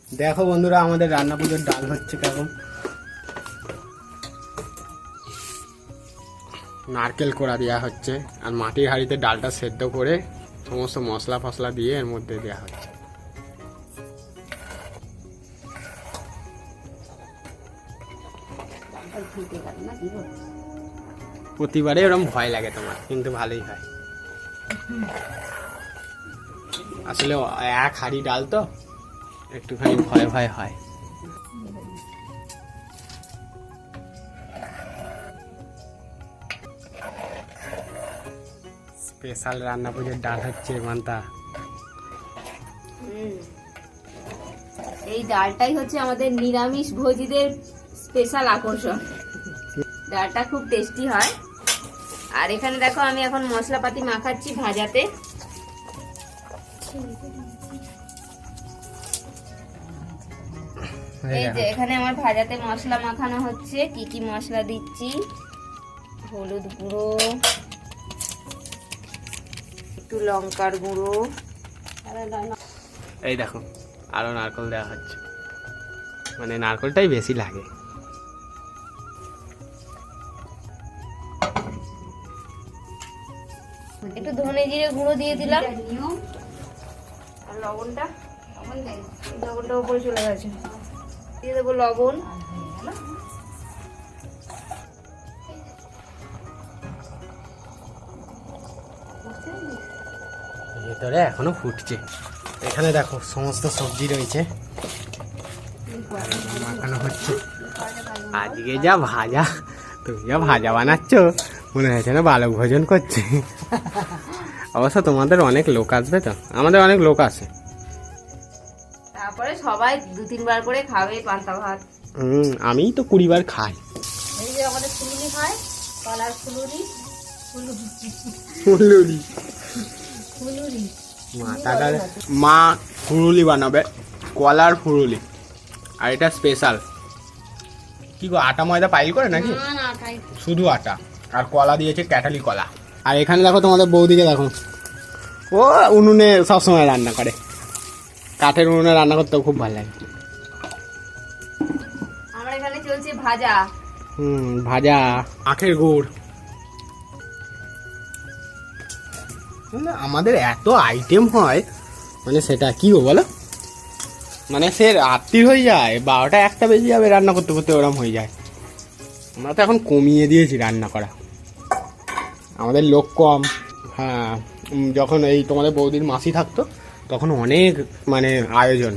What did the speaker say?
দেখো বন্ধুরা, আমাদের রান্না পুজোর ডাল হচ্ছে কেমন। নারকেল কোড়া দেওয়া হচ্ছে আর মাটির হাঁড়িতে ডালটা সেদ্ধ করে সমস্ত মশলা ফসলা দিয়ে এর মধ্যে দেওয়া হচ্ছে। প্রতিবারে ওরকম ভয় লাগে তোমার, কিন্তু ভালোই হয়। আসলে এক হাঁড়ি ডাল তো একটুখানি ভয় ভয় হয়। স্পেশাল রান্না পুজোর ডাল হচ্ছে মান্তা। এই ডালটাই হচ্ছে আমাদের নিরামিষ ভোজীদের স্পেশাল আকর্ষণ। ডালটা খুব টেস্টি হয়। আর এখানে দেখো আমি এখন মশলাপাতি মাখাচ্ছি ভাজাতে। এই যে এখানে আমার ভাজাতে মশলা মাখানো হচ্ছে। কি কি মশলা দিচ্ছি: হলুদ গুঁড়ো, একটু লঙ্কার গুঁড়ো, এই দেখো আরো নারকেল দেওয়া হচ্ছে, মানে নারকেলটাই বেশি লাগে। একটু ধনে জিরে গুঁড়ো দিয়ে দিলাম। আর লবণটা উপরে চলে গেছে, দিয়ে দেবো লবণ। ভেতরে এখনো ফুটছে। এখানে দেখো সমস্ত সবজি রয়েছে, মাখানো হচ্ছে। আজকে যা ভাজা, তুমি যা ভাজা বানাচ্ছ মনে হয়েছে না বালক ভোজন করছে। অবশ্য তোমাদের অনেক লোক আসবে তো, আমাদের অনেক লোক আসে। তারপরে সবাই 2-3 বার করে খাবে পান্তা ভাত। আমি তো 20 বার খাই। এই যে আমাদের ফুলুরি খায়, কলার ফুলুরি। ফুলুরি ফুলুরি মা ফুরুলি বানাবে, কলার ফুরুলি। আর এটা স্পেশাল। কি গো, আটা ময়দা পাইল করে নাকি? না, শুধু আটা আর কলা দিয়েছে, ক্যাটালি কলা। আর এখানে দেখো তোমাদের বৌদিকে দেখো, ও উনুনে সবসময় রান্না করে। কাঠের উনুনে রান্না করতেও খুব ভালো লাগে। আমার এখানে চলছে ভাজা। ভাজা আখের গুড়। আমাদের এত আইটেম হয়, মানে সেটা কি গো বলো, মানে সে রাত্রি হয়ে যায়, 12টা 1টা বেজে যাবে রান্না করতে করতে, ওরম হয়ে যায়। আমরা তো এখন কমিয়ে দিয়েছি রান্না করা, আমাদের লোক কম। হ্যাঁ, যখন এই তোমাদের বৌদির মাসি থাকতো তখন অনেক মানে আয়োজন।